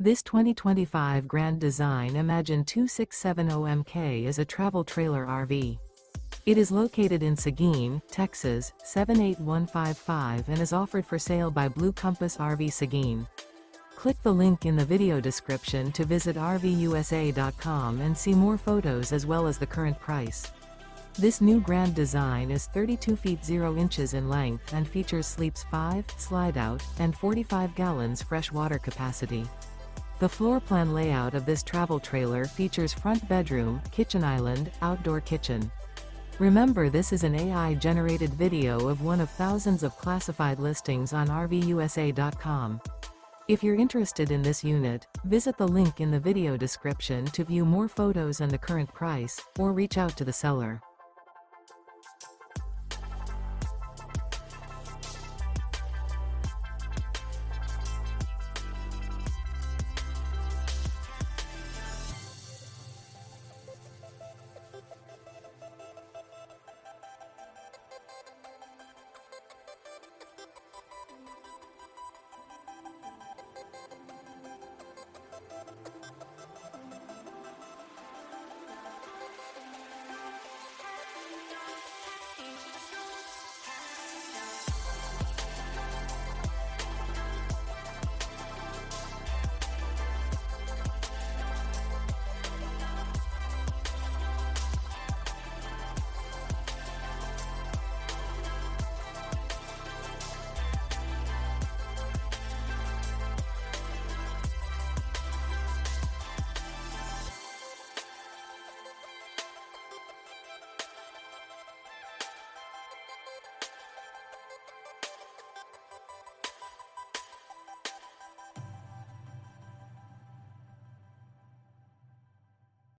This 2025 Grand Design Imagine 2670MK is a travel trailer RV. It is located in Seguin, Texas, 78155 and is offered for sale by Blue Compass RV Seguin. Click the link in the video description to visit RVUSA.com and see more photos as well as the current price. This new Grand Design is 32 feet 0 inches in length and features sleeps 5, Slideout, and 45 gallons fresh water capacity. The floor plan layout of this travel trailer features front bedroom, kitchen island, outdoor kitchen. Remember, this is an AI-generated video of one of thousands of classified listings on RVUSA.com. If you're interested in this unit, visit the link in the video description to view more photos and the current price, or reach out to the seller.